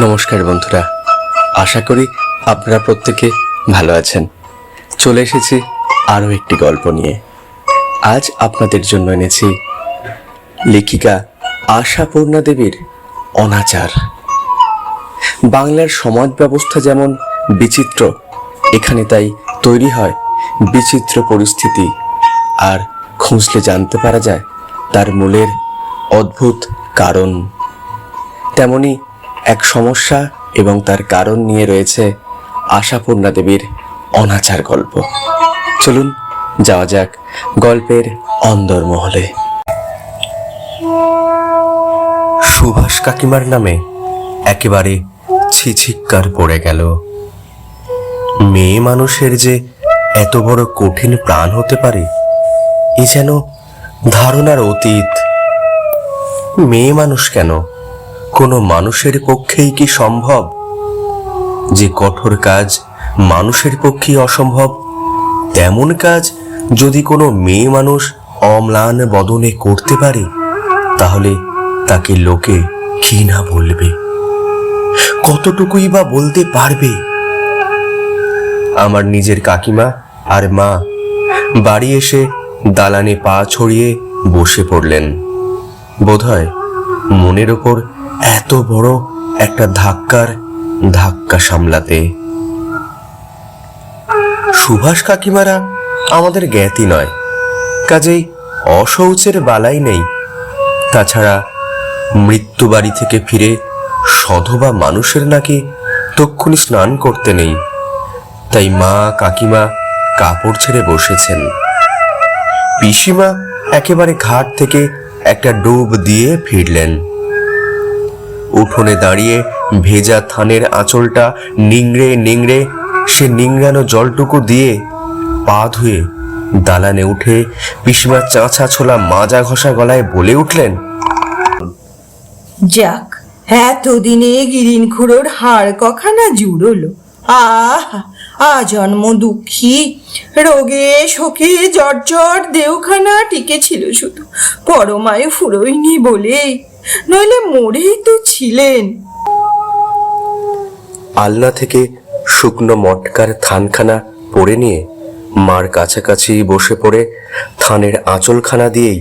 নমস্কার বন্ধুরা, আশা করি আপনারা প্রত্যেকে ভালো আছেন। চলে এসেছি আরও একটি গল্প নিয়ে। আজ আপনাদের জন্য এনেছি লেখিকা আশাপূর্ণা দেবীর অনাচার। বাংলার সমাজ ব্যবস্থা যেমন বিচিত্র, এখানে তাই তৈরি হয় বিচিত্র পরিস্থিতি, আর খুঁজলে জানতে পারা যায় তার মূলের অদ্ভুত কারণ। তেমনি এক সমস্যা এবং তার কারণ নিয়ে রয়েছে আশাপূর্ণা দেবীর অনাচার গল্প। চলুন যাওয়া যাক গল্পের অন্দরমহলে। সুভাষ কাকিমার নামে একেবারে ছিছিক্কার পড়ে গেল। মেয়ে মানুষের যে এত বড় কঠিন প্রাণ হতে পারে, এ যেন ধারণার অতীত। মেয়ে মানুষ কেন, কোনো মানুষের পক্ষেই কি সম্ভব? যে কঠোর কাজ মানুষের পক্ষেই অসম্ভব, তেমন কাজ যদি কোনো মেয়ে মানুষ অম্লান বদনে করতে পারে, তাহলে তাকে লোকে কি না বলবে, কতটুকুই বা বলতে পারবে। আমার নিজের কাকিমা আর মা বাড়ি এসে দালানে পা ছড়িয়ে বসে পড়লেন, বোধহয় মনের ওপর এত বড় একটা ধাক্কা সামলাতে। সুভাষ কাকিমারা আমাদের জ্ঞাতি নয়, কাজেই অশৌচের বালাই নেই। তাছাড়া মৃত্যু বাড়ি থেকে ফিরে সধবা মানুষের নাকি তক্ষুনি স্নান করতে নেই, তাই মা কাকিমা কাপড় ছেড়ে বসেছেন। পিসিমা একেবারে ঘাট থেকে একটা ডুব দিয়ে ফিরলেন। উঠোনে দাঁড়িয়ে ভেজা থানের আঁচলটা নিংড়ে নিংড়ে সে নিংড়ানো জলটুকু দিয়ে পা ধুয়ে দালানে উঠে পিসিমা চাঁচা ছোলা মাজা ঘষা গলায় বলে উঠলেন, যাক, এতদিনে গিরিন খুড়োর হাড় কখানা জুড়লো। আজন্ম দুঃখী, রোগে শোকে জর্জর দেওখানা টিকেছিল শুধু পরমায়ু ফুরোয়নি বলে, নইলে মরেই তো ছিলেন। আলনা থেকে শুকনো মটকার থানখানা পরে নিয়ে মার কাছাকাছি বসে পড়ে থানের আঁচলখানা দিয়েই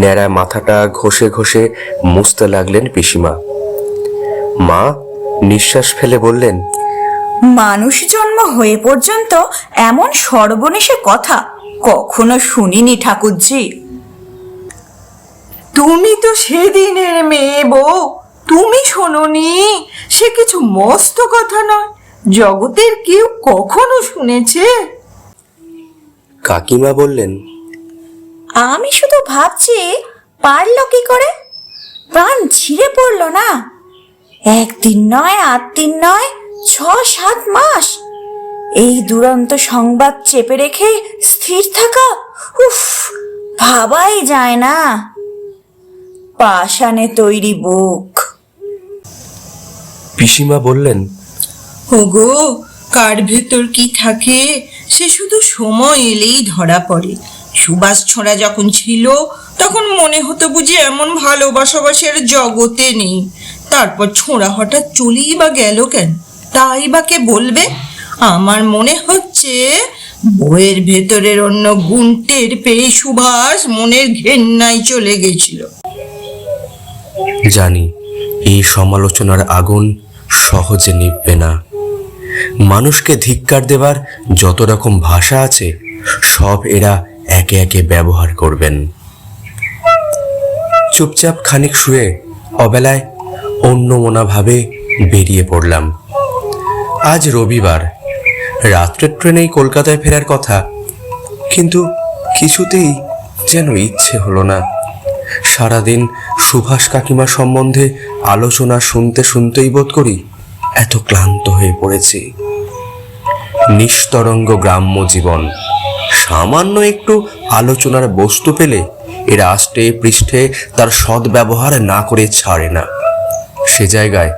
ন্যাড়া মাথাটা ঘষে ঘষে মুছতে লাগলেন পিসিমা। মা নিঃশ্বাস ফেলে বললেন, মানুষ জন্ম হয়ে পর্যন্ত এমন সর্বনেশে কথা কখনো শুনিনি ঠাকুরজি। তুমি তো সেদিনের মেয়ে বউ, তুমি শোনোনি? সে কিছু মস্ত কথা নয়, জগতের কেউ কখনো শুনেছে? কাকিমা বললেন, আমি শুধু ভাবছি পারলো কি করে, প্রাণ ছিঁড়ে পড়লো না। একদিন নয়, 8 দিন নয়, 6-7 মাস এই দুরন্ত সংবাদ চেপে রেখে স্থির থাকা, উফ, ভাবাই যায় না। পাষাণে তৈরি বুক। পিসিমা বললেন, ওগো, কার ভেতর কি থাকে সে শুধু সময় এলেই ধরা পড়ে। সুভাষ ছোঁড়া যখন ছিল তখন মনে হতো বুঝি এমন ভালোবাসাবাসের জগতে নেই। তারপর ছোঁড়া হঠাৎ চলেই বা গেল কেন, তাই বা কে বলবে? আমার মনে হচ্ছে বইয়ের ভেতরের অন্য গুণ টের পেয়ে সুভাষ মনের ঘেন্নায় চলে গেছিল। জানি এই সমালোচনার আগুন সহজে নিভবে না। মানুষকে ধিক্কার দেবার যত রকম ভাষা আছে সব এরা একে একে ব্যবহার করবেন। চুপচাপ খানিক শুয়ে অবেলায় অন্যমনাভাবে বেরিয়ে পড়লাম। আজ রবিবার, রাত্রের ট্রেনেই কলকাতায় ফেরার কথা, কিন্তু কিছুতেই যেন ইচ্ছে হলো না। সারাদিন সুভাষ কাকিমা সম্বন্ধে আলোচনা শুনতে শুনতেই বোধ করি এত ক্লান্ত হয়ে পড়েছি। নিস্তরঙ্গ গ্রাম্য জীবন, সামান্য একটু আলোচনার বস্তু পেলে এরা আষ্টে পৃষ্ঠে তার সদ্ব্যবহার না করে ছাড়ে না। সে জায়গায়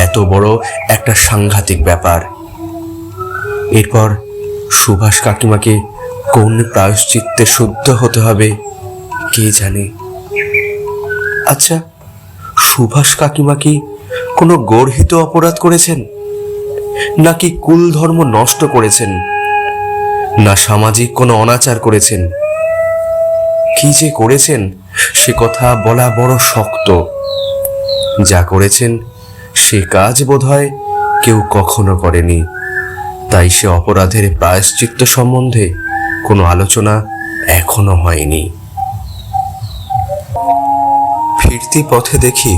এত বড় একটা সাংঘাতিক ব্যাপার। এরপর সুভাষ কাকিমাকে কোন প্রায়শ্চিত্তে শুদ্ধ হতে হবে কে জানে। আচ্ছা, সুভাষ কাকিমা কি কোনো গর্হিত অপরাধ করেছেন, নাকি কুল ধর্ম নষ্ট করেছেন, না সামাজিক কোনো অনাচার করেছেন? কি যে করেছেন সে কথা বলা বড় শক্ত। যা করেছেন সে কাজ বোধহয় কেউ কখনো করেনি, তাই সে অপরাধের প্রায়শ্চিত্ত সম্বন্ধে কোনো আলোচনা এখনো হয়নি। ফিরতি পথে দেখি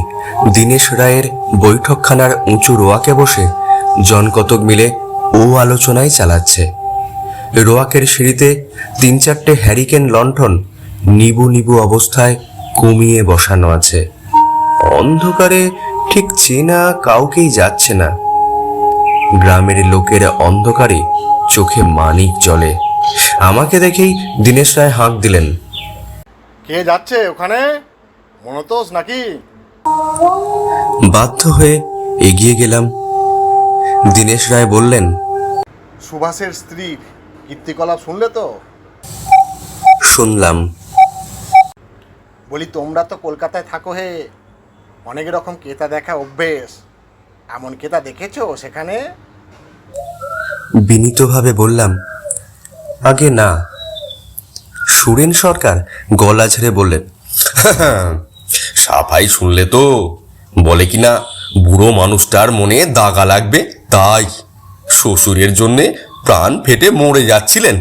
দীনেশ রায়ের বৈঠকখানার উঁচু রোয়াকে বসে জন কতক মিলে ও আলোচনাই চালাচ্ছে। রোয়াকের সিঁড়িতে 3-4টে হ্যারিকেন লণ্ঠন নিবু নিবু অবস্থায় কমিয়ে বসানো আছে। অন্ধকারে ঠিক চেনা কাউকেই যাচ্ছে না। গ্রামের লোকের অন্ধকারে চোখে মানিক জ্বলে। আমাকে দেখেই দীনেশ রায় হাঁক দিলেন। কে যাচ্ছে ওখানে? মনতোষ নাকি? বাধ্য হয়ে এগিয়ে গেলাম। দীনেশ রায় বললেন, সুভাষের স্ত্রীর কীর্তিকলাপ শুনলে তো? শুনলাম। বলি তোমরা তো কলকাতায় থাকো হে, অনেক রকম ক্রেতা দেখা অভ্যেস, এমন ক্রেতা দেখেছো সেখানে? বিনীতভাবে বললাম, আগে না। সুরেন সরকার গলা ঝেড়ে বললেন, সাফাই শুনলে তো? বলে কিনা বুড়ো মানুষটার মনে দাগা লাগবে, তাই শ্বশুরের জন্যে প্রাণ ফেটে মরে যাচ্ছিলেন।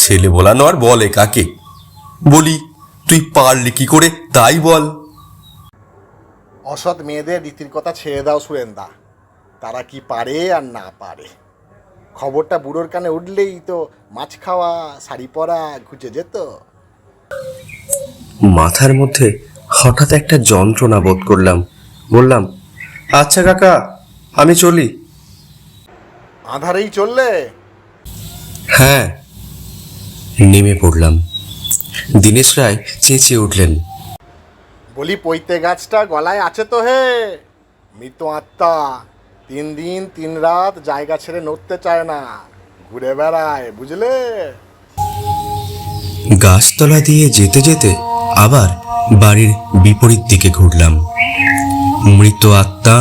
ছেলে বলানো আর বলে কাকে? বলি তুই পারলি কি করে তাই বল। অসৎ মেয়েদের রীতির কথা ছেড়ে দাও সুরেন্দা, তারা কি পারে আর না পারে। খবরটা বুড়োর কানে উঠলেই তো মাছ খাওয়া, শাড়ি পরা ঘুচে যেত। মাথার মধ্যে হঠাৎ একটা যন্ত্রণা বোধ করলাম। বললাম, আচ্ছা কাকা, আমি চলি। আধারেই চললে? হ্যাঁ। নেমে পড়লাম। দীনেশ রায় চেঁচিয়ে উঠলেন, বলি পৈতে গাছটা গলায় আছে তো হে, মৃত আত্মা 3 দিন 3 রাত জায়গা ছেড়ে নড়তে চায় না, ঘুরে বেড়ায়, বুঝলে? গাছতলা দিয়ে যেতে যেতে আবার বাড়ির বিপরীত দিকে ঘুরলাম। মৃত আত্মা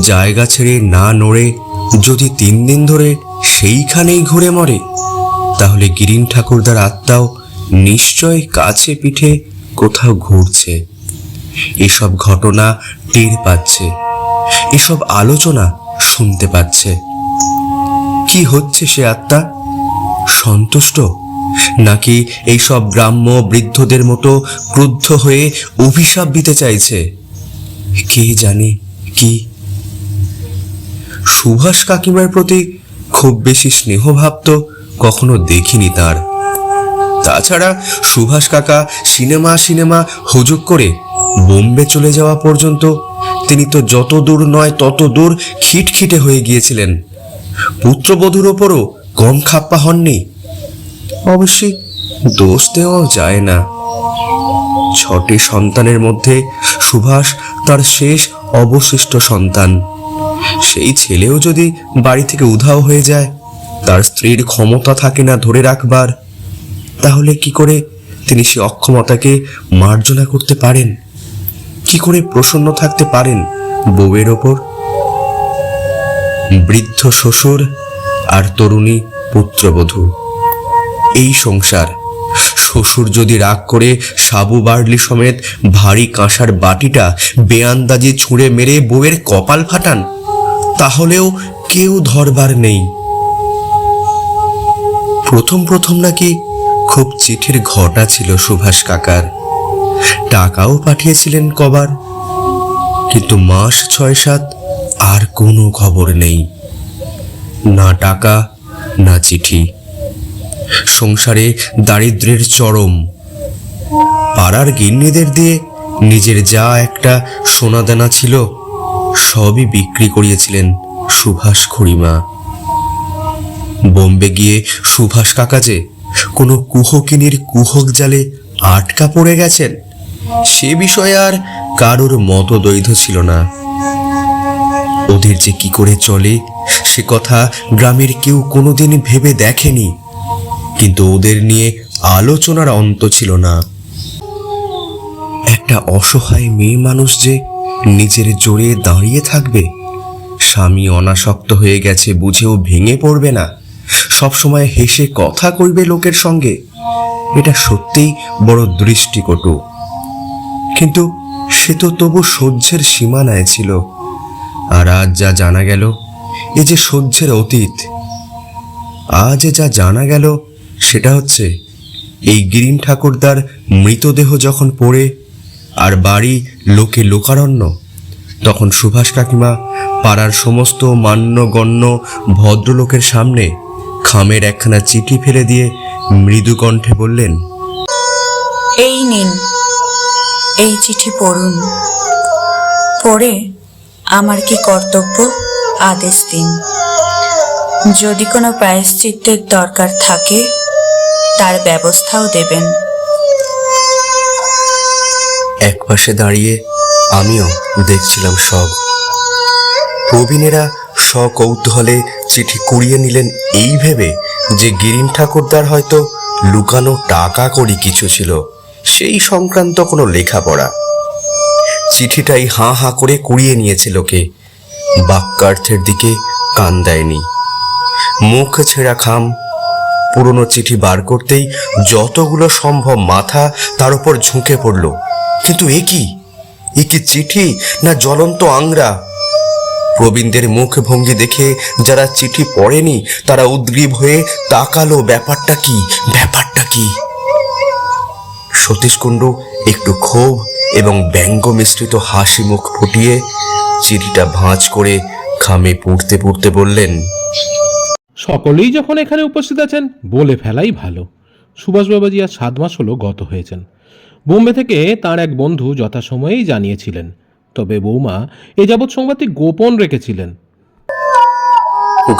জায়গা ছেড়ে না নড়ে যদি 3 দিন ধরে সেইখানেই ঘুরে মরে, তাহলে গিরিন ঠাকুরদার আত্মাও নিশ্চয় কাছে পিঠে কোথাও ঘুরছে। এসব ঘটনা টের পাচ্ছে, এসব আলোচনা শুনতে পাচ্ছে। কি হচ্ছে সে আত্মা? সন্তুষ্ট, নাকি এইসব গ্রাম্য বৃদ্ধদের মতো ক্রুদ্ধ হয়ে অভিশাপ দিতে চাইছে? কে জানে কি। সুভাষ কাকিমার প্রতি খুব বেশি স্নেহভাব তো কখনো দেখিনি তার। তাছাড়া সুভাষ কাকা সিনেমা হুজুক করে বোম্বে চলে যাওয়া পর্যন্ত তিনি তো যত দূর নয় তত দূর খিটখিটে হয়ে গিয়েছিলেন। পুত্রবধূর ওপরও কম খাপ্পা হননি। অবশ্যই দোষ দেওয়াও যায় না। 6টি সন্তানের মধ্যে সুভাষ তার শেষ অবশিষ্ট সন্তান। সেই ছেলেও যদি বাড়ি থেকে উধাও হয়ে যায়, তার স্ত্রীর ক্ষমতা থাকে না ধরে রাখবার, তাহলে কি করে তিনি সে অক্ষমতাকে মার্জনা করতে পারেন? কি করে প্রসন্ন থাকতে পারেন বউয়ের ওপর? বৃদ্ধ শ্বশুর আর তরুণী পুত্রবধূ, এই সংসার। শ্বশুর যদি রাগ করে সাবু বার্লি সমেত ভারী কাঁসার বাটিটা বেআন্দাজে ছুঁড়ে মেরে বউয়ের কপাল ফাটান, তাহলেও কেউ ধরবার নেই। প্রথম নাকি খুব চিঠির ঘটা ছিল সুভাষ কাকার, টাকাও পাঠিয়েছিলেন কবার, কিন্তু মাস 6-7 আর কোনো খবর নেই। না টাকা, না চিঠি। সংসারে দারিদ্র্যের চরম। পাড়ার গিন্নিদের দিয়ে নিজের যা একটা সোনাদানা ছিল সবই বিক্রি করিয়েছিলেন সুভাষ খুড়িমা। বোম্বে গিয়ে সুভাষ কাকা যে কোনো কুহকিনীর কুহক জালে আটকা পড়ে গেছেন, সে বিষয়ে আর কারোর মতদ্বৈধ ছিল না। ওদের যে কি করে চলে সে কথা গ্রামের কেউ কোনোদিন ভেবে দেখেনি, কিন্তু ওদের নিয়ে আলোচনার অন্ত ছিল না। একটা অসহায় মেয়ে মানুষ যে নিজের জোরে দাঁড়িয়ে থাকবে? স্বামী অনাসক্ত হয়ে গেছে বুঝেও ভেঙে পড়বে না? সবসময় হেসে কথা কইবে লোকের সঙ্গে? এটা সত্যিই বড় দৃষ্টিকটু। কিন্তু সে তো তবু সহ্যের সীমানায় ছিল। আর আজ যা জানা গেল, এ যে সহ্যের অতীত। আজ যা জানা গেল সেটা হচ্ছে, এই গিরিন ঠাকুরদার মৃতদেহ যখন পড়ে আর বাড়ি লোকে লোকারণ্য, তখন সুভাষ কাকিমা পাড়ার সমস্ত মান্যগণ্য ভদ্রলোকের সামনে খামের একখানা চিঠি ফেলে দিয়ে মৃদু কণ্ঠে বললেন, এই নিন, এই চিঠি পড়ুন। পড়ে আমার কি কর্তব্য আদেশ দিন। যদি কোনো প্রায়শ্চিত্তের দরকার থাকে তার ব্যবস্থাও দেবেন। একপাশে দাঁড়িয়ে আমিও দেখছিলাম সব। প্রবীণেরা সকৌতূহলে চিঠি কুড়িয়ে নিলেন এই ভেবে যে গিরিন ঠাকুরদার হয়তো লুকানো টাকা কড়ি কিছু ছিল, সেই সংক্রান্ত কোনো লেখাপড়া। চিঠিটাই হাঁ হাঁ করে কুড়িয়ে নিয়েছে লোকে, বাক্যার্থের দিকে কান দেয়নি। মুখ ছেঁড়া খাম। পুরনো চিঠি বার করতেই যতগুলো সম্ভব মাথা তার উপর ঝুঁকে পড়ল। কিন্তু এ কি চিঠি না জ্বলন্ত আংরা? প্রবীণদের মুখ ভঙ্গি দেখে যারা চিঠি পড়েনি তারা উদ্গ্রীব হয়ে তাকালো, ব্যাপারটা কি? সতীশ কুণ্ডু একটু ক্ষোভ এবং ব্যঙ্গ মিশ্রিত হাসি মুখ ফুটিয়ে চিঠিটা ভাঁজ করে খামে পুড়তে পুড়তে বললেন, সকলেই যখন এখানে উপস্থিত আছেন বলে ফেলাই ভালো। সুভাষ বাবাজি আজ 7 মাস হলো গত হয়েছেন। বোম্বে থেকে তার এক বন্ধু যথাসময়েই জানিয়েছিলেন, তবে বৌমা এ যাবৎ সংবাদটি গোপন রেখেছিলেন।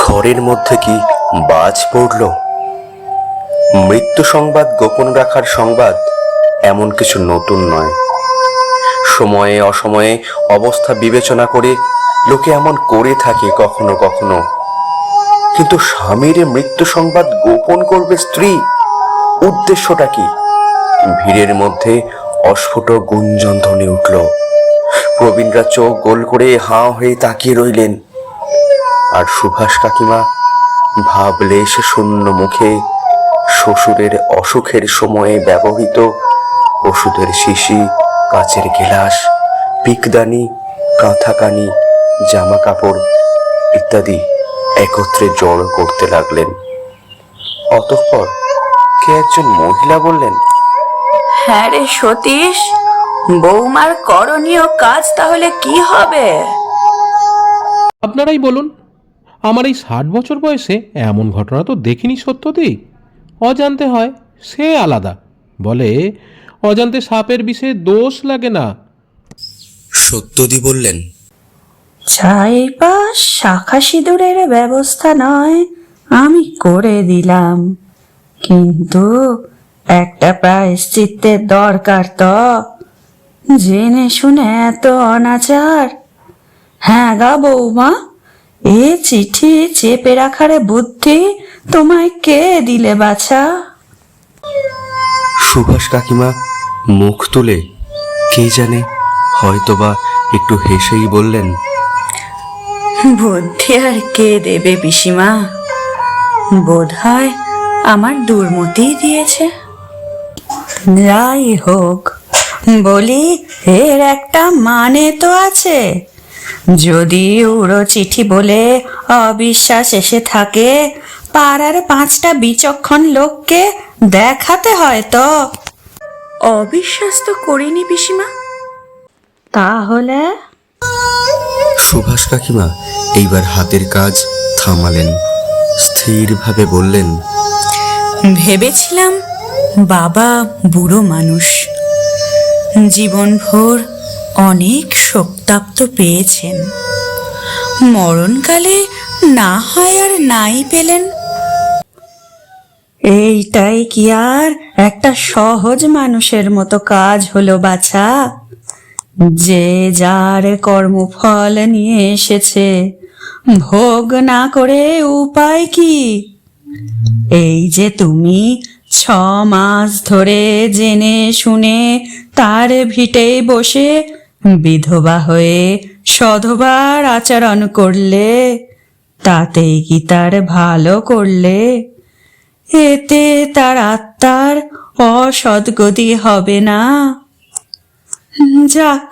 ঘরের মধ্যে কি বাজ পড়ল? মৃত্যু সংবাদ গোপন রাখার সংবাদ এমন কিছু নতুন নয়। সময়ে অসময়ে অবস্থা বিবেচনা করে লোকে এমন করে থাকে কখনো কখনো। কিন্তু স্বামীর মৃত্যু সংবাদ গোপন করবে স্ত্রী, উদ্দেশ্যটা কি? ভিড়ের মধ্যে অস্ফুট গুঞ্জন ধ্বনি উঠল। প্রবীণরা চোখ গোল করে হাঁ হয়ে তাকিয়ে রইলেন। আর সুভাষ কাকিমা ভাবলেশ শূন্য মুখে শ্বশুরের অসুখের সময়ে ব্যবহৃত ওষুধের শিশি, কাচের গেলাস, পিকদানি, কাঁথাকানি, জামা কাপড় ইত্যাদি একত্রে জড়ো করতে লাগলেন। অতঃপর কে একজন মহিলা বললেন, হ্যাঁ রে সতীশ, বৌমার করণীয় কাজ তাহলে কি হবে? আপনারাই বলুন। আমার এই 60 বছর বয়সে এমন ঘটনা তো দেখিনি সত্যতেই। অজান্তে হয় সে আলাদা। বলে অজান্তে সাপের বিষে দোষ লাগে না। সত্যদি বললেন, চাইপাশ শাখা সিঁদুরের ব্যবস্থা নয় আমি করে দিলাম, কিন্তু একটা প্রায়শ্চিত্তের দরকার তো। জেনে শুনে এত অনাচার? হ্যাঁ গা বৌমা, এ চিঠি চেপে রাখার বুদ্ধি তোমায় কে দিলে বাছা? সুভাষ কাকিমা মুখ তুলে কে জানে হয়তোবা একটু হেসেই বললেন, বুদ্ধি আর কে দেবে পিসিমা? বোধ হয় আমার দুর্মতি দিয়েছে। যাই হোক, বলি এর একটা মানে তো আছে। যদি উড়ো চিঠি বলে অবিশ্বাস এসে থাকে, পাড়ার 5টা বিচক্ষণ লোককে দেখাতে হয় তো। অবিশ্বাস তো করিনি পিসিমা। তাহলে সুভাষ কাকিমা এইবার হাতের কাজ থামালেন, স্থিরভাবে বললেন, ভেবেছিলাম বাবা বুড়ো মানুষ, জীবনভর অনেক শোকতাপ্ত পেয়েছেন, মরণকালে না হয় আর নাই পেলেন। এইটাই কি আর একটা সহজ মানুষের মতো কাজ হলো বাছা? যে যার কর্মফল নিয়ে এসেছে, ভোগ না করে উপায় কি? এই যে তুমি 6 মাস ধরে জেনে শুনে তার ভিটে বসে বিধবা হয়ে সধবার আচরণ করলে তাতেই কি তার ভালো করলে? এতে তার আত্মার অসদ্গতি হবে না? যাক,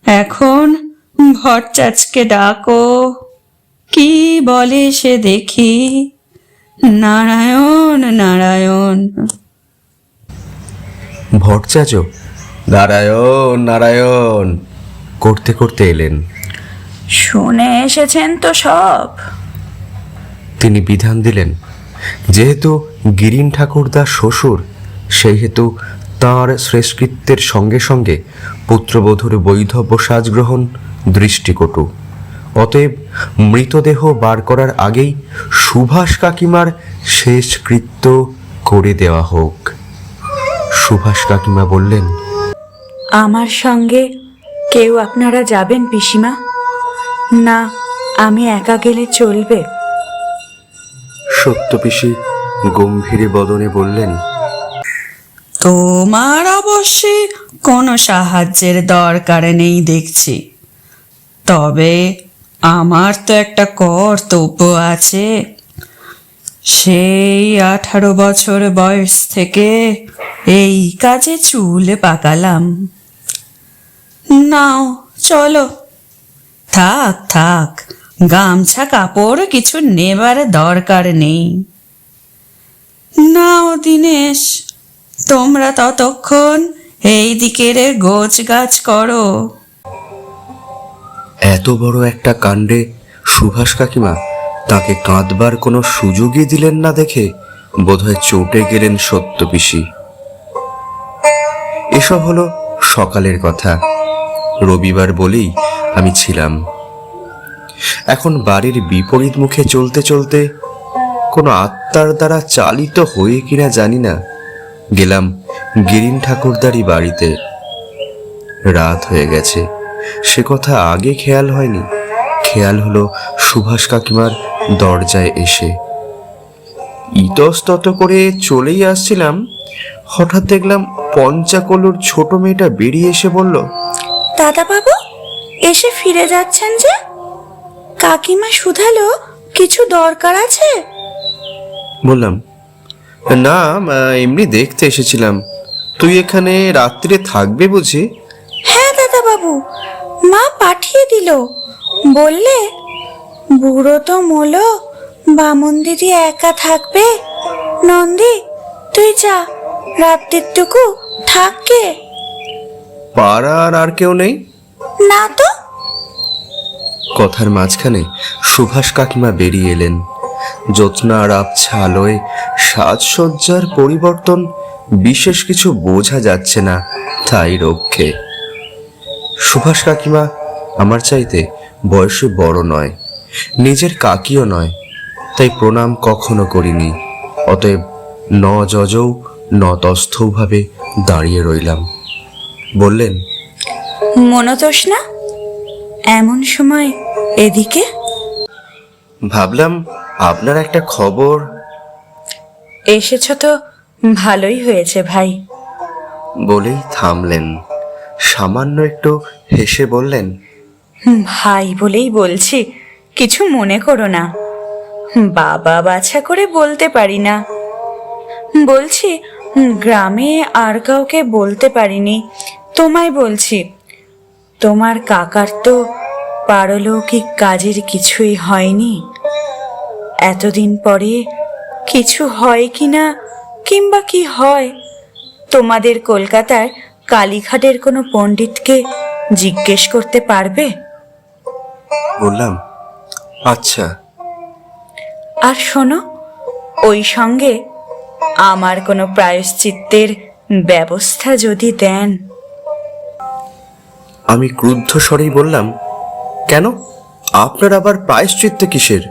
এখন ভট্টাচকে ডাকো, কি বলে সে দেখি। নারায়ণ নারায়ণ। ভট্টাচার্য নারায়ণ নারায়ণ করতে করতে এলেন। শুনে এসেছেন তো সব? তিনি বিধান দিলেন, যেহেতু গিরিন ঠাকুরদার শ্বশুর, সেই হেতু তাঁর শ্রেষ্ঠকৃত্যের সঙ্গে সঙ্গে পুত্রবধূর বৈধব্য সাজগ্রহণ দৃষ্টিকটু। অতএব মৃতদেহ বার করার আগেই সুভাষ কাকিমার শেষকৃত্য করে দেওয়া হোক। সুভাষ কাকিমা বললেন, আমার সঙ্গে কেউ আপনারা যাবেন পিসিমা? না আমি একা গেলে চলবে? সত্যপিসি গম্ভীর বদনে বললেন, তোমার অবশ্যই কোনো সাহায্যের দরকার নেই দেখছি, তবে আমার তো একটা কর্তব্য আছে। সেই 18 বছর বয়স থেকে এই কাজে চুল পাকালাম। নাও চলো। থাক থাক, গামছা কাপড় কিছু নেবার দরকার নেই। নাও দিনেশ, তোমরা ততক্ষণ এই দিকের গোছ গাছ করো। এত বড় একটা কাণ্ডে সুভাষ কাকিমা তাকে কাঁদবার কোনো সুযোগই দিলেন না দেখে বোধহয় চটে গেলেন সত্যপিসি। এসব হলো সকালের কথা, রবিবার বলেই আমি ছিলাম। এখন বাড়ির বিপরীত মুখে চলতে চলতে কোনো আত্মার দ্বারা চালিত হয়ে কিনা জানি না, গেলাম গিরিন ঠাকুরদারি বাড়িতে। রাত হয়ে গেছে, সে কথা আগে খেয়াল হয়নি। খেয়াল হলো সুভাষ কাকিমার দরজায় এসে। ইতস্তত করে চলেই আসছিলাম, হঠাৎ দেখলাম পঞ্চাকলুর ছোট মেয়েটা বেরিয়ে এসে বলল, দাদা বাবু এসে ফিরে যাচ্ছেন যে? কাকিমা শুধালো কিছু দরকার আছে? বললাম, না এমনি দেখতে এসেছিলাম। তুই এখানে রাত্রিরে থাকবে বুঝি? হ্যাঁ দাদা বাবু, মা পাঠিয়ে দিল, বললে বুড়ো তো মোলো, বামন দিদি একা থাকবে, নন্দী তুই যা, রাত্রিটুকু থাককে। পাড়ার আর কেউ নেই? না তো। কথার মাঝখানে সুভাষ কাকিমা বেরিয়ে এলেন। জ্যোৎস্নার আবছা আলোয় সাজসজ্জার পরিবর্তন বিশেষ কিছু বোঝা যাচ্ছে না, তাই রক্ষে। সুভাষ কাকিমা আমার চাইতে বয়সে বড় নয়, নিজের কাকিও নয়, তাই প্রণাম কখনো করিনি। অতএব ন যজৌ ন তস্থৌ ভাবে দাঁড়িয়ে রইলাম। বললেন, মনতোষ না এমন সময় এদিকে? ভাবলাম আপনার একটা খবর। এসেছ তো ভালোই হয়েছে ভাই। বলেই থামলেন, সামান্য একটু হেসে বললেন, ভাই বলেই বলছি, কিছু মনে করো না। বাবা বাছা করে বলতে পারি না। বলছি গ্রামে আর কাউকে বলতে পারিনি, তোমায় বলছি। তোমার কাকার তো পারলৌকিক কাজের কিছুই হয়নি। এতদিন পরে কিছু হয় কিনা, কিংবা কি হয়, তোমাদের কলকাতার কালীঘাটের কোনো পণ্ডিতকে জিজ্ঞেস করতে পারবে? বললাম, আচ্ছা। আর শোনো, ওই সঙ্গে আমার কোনো প্রায়শ্চিত্তের ব্যবস্থা যদি দেন। আমি ক্রুদ্ধ স্বরেই বললাম, কেন, আপনার আবার প্রায়শ্চিত্ত কিসের?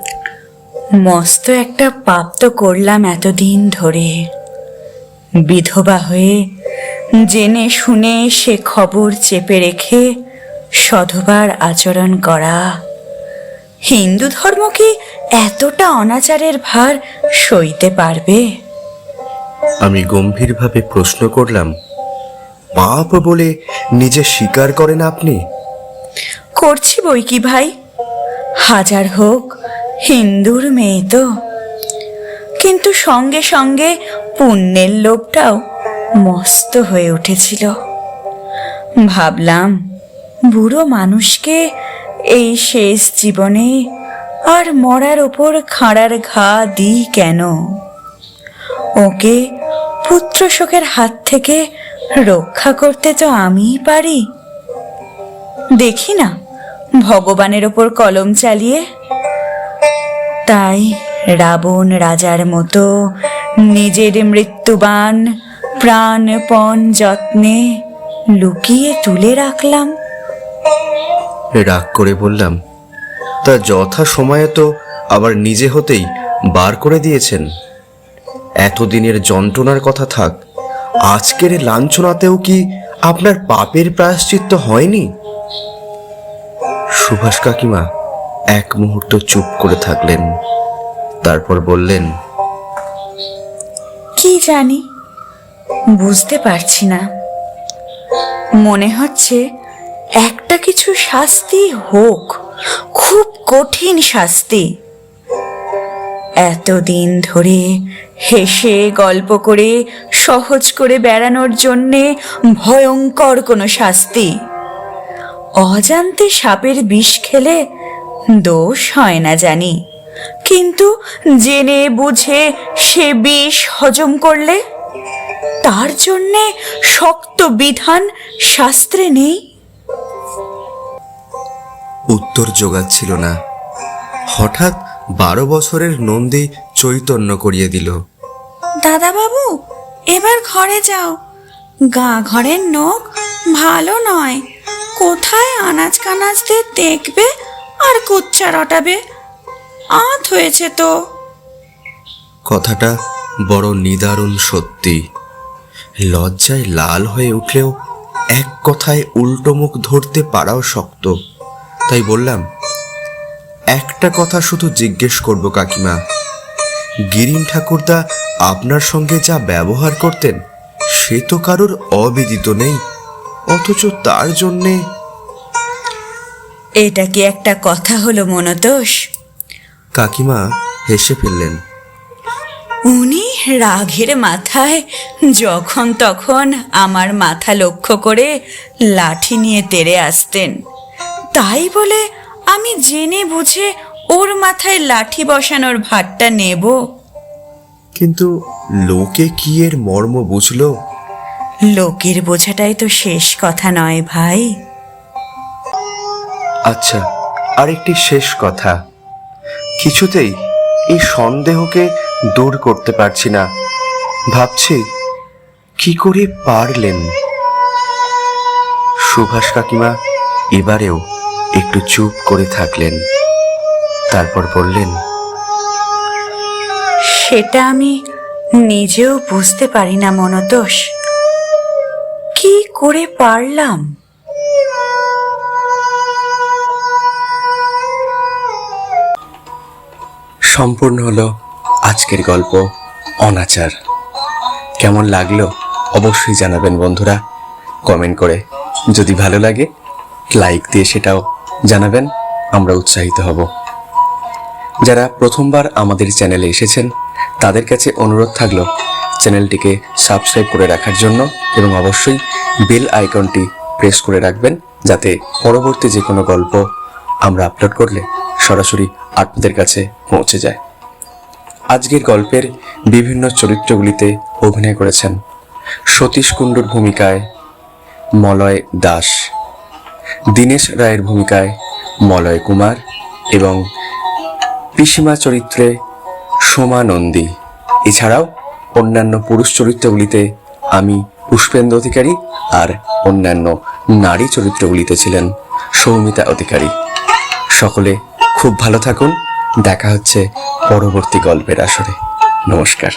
মস্ত একটা পাপ তো করলাম এতদিন ধরে। বিধবা হয়ে জেনে শুনে সে খবর চেপে রেখে সধবার আচরণ করা। হিন্দু ধর্ম কি এতটা অনাচারের ভার সইতে পারবে? আমি গম্ভীরভাবে প্রশ্ন করলাম, পাপ বলে নিজে স্বীকার করেন আপনি? করছি বই কি ভাই, হাজার হোক হিন্দুর মেয়ে তো, কিন্তু সঙ্গে সঙ্গে পুণ্যের লোভটাও মস্ত হয়ে উঠেছিল। ভাবলাম বুড়ো মানুষকে এই শেষ জীবনে আর মরার ওপর খাঁড়ার ঘা দিই কেন, ওকে পুত্র শোকের হাত থেকে রক্ষা করতে তো আমিই পারি। দেখি না ভগবানের ওপর কলম চালিয়ে। তাই রাবণ রাজার মতো নিজের মৃত্যুবান প্রাণপণ যত্নে লুকিয়ে তুলে রাখলাম। রাগ করে বললাম, তা যথা সময়ে তো আবার নিজে হতেই বার করে দিয়েছেন। এতদিনের যন্ত্রণার কথা থাক, আজকের লাঞ্ছনাতেও কি আপনার পাপের প্রায়শ্চিত্ত হয়নি? সুভাষ কাকিমা এক মুহূর্ত চুপ করে থাকলেন, তারপর বললেন, কি জানি, বুঝতে পারছি না। মনে হচ্ছে একটা কিছু শাস্তি হোক, খুব কঠিন শাস্তি। এতদিন ধরে হেসে গল্প করে সহজ করে বেড়ানোর জন্যে ভয়ঙ্কর কোনো শাস্তি। অজান্তে সাপের বিষ খেলে দোষ হয় না জানি, কিন্তু জেনে বুঝে সে বিষ হজম করলে তার জন্যে শক্ত বিধান শাস্ত্রে নেই। উত্তর জোগাচ্ছিল না। হঠাৎ 12 বছরের নন্দী চৈতন্য করিয়ে দিল, দাদা বাবু, এবার ঘরে যাও, গা ঘরের নোক ভালো নয়, কোথায় আনাজ কানাজদের দেখবে আর কুচ্চা রটাবে, আঁত হয়েছে তো। কথাটা বড় নিদারুণ সত্যি। লজ্জায় লাল হয়ে উঠলেও এক কথায় উল্টো মুখ ধরতে পারাও শক্ত। তাই বললাম, একটা কথা শুধু জিজ্ঞেস করব কাকিমা, গিরিন ঠাকুরদা আপনার সঙ্গে যা ব্যবহার করতেন সে তো কারোর অবিদিত নেই, অথচ তার জন্যে। এটা কি একটা কথা হলো মনতোষ? কাকিমা হেসে ফেললেন। উনি রাগের মাথায় যখন তখন আমার মাথা লক্ষ্য করে লাঠি নিয়ে তেড়ে আসতেন, তাই বলে আমি জেনে বুঝে ওর মাথায় লাঠি বসানোর ভারটা নেব? কিন্তু লোকে কি এর মর্ম বুঝলো? লোকের বোঝাটাই তো শেষ কথা নয় ভাই। আচ্ছা, আরেকটি শেষ কথা। কিছুতেই এই সন্দেহকে দূর করতে পারছি না। ভাবছি কি করে পারলেন। সুভাষ কাকিমা এবারেও একটু চুপ করে থাকলেন, তারপর বললেন, সেটা আমি নিজেও বুঝতে পারি না মনতোষ, কি করে পারলাম। সম্পূর্ণ হলো আজকের গল্প অনাচার। কেমন লাগলো অবশ্যই জানাবেন বন্ধুরা, কমেন্ট করে। যদি ভালো লাগে লাইক দিয়ে সেটাও জানাবেন, আমরা উৎসাহিত হব। যারা প্রথমবার আমাদের চ্যানেলে এসেছেন তাদের কাছে অনুরোধ থাকলো চ্যানেলটিকে সাবস্ক্রাইব করে রাখার জন্য, এবং অবশ্যই বেল আইকনটি প্রেস করে রাখবেন, যাতে পরবর্তী যে কোনো গল্প আমরা আপলোড করলে সরাসরি আপনাদের কাছে পৌঁছে যায়। আজকের গল্পের বিভিন্ন চরিত্রগুলিতে অভিনয় করেছেন সতীশ কুণ্ডুর ভূমিকায় মলয় দাস, দীনেশ রায়ের ভূমিকায় মলয় কুমার, এবং পিসিমা চরিত্রে সোমা নন্দী। এছাড়াও অন্যান্য পুরুষ চরিত্রগুলিতে আমি পুষ্পেন্দ্র অধিকারী, আর অন্যান্য নারী চরিত্রগুলিতে ছিলেন সৌমিতা অধিকারী। সকলে খুব ভালো থাকুন, দেখা হচ্ছে পরবর্তী গল্পের আসরে। নমস্কার।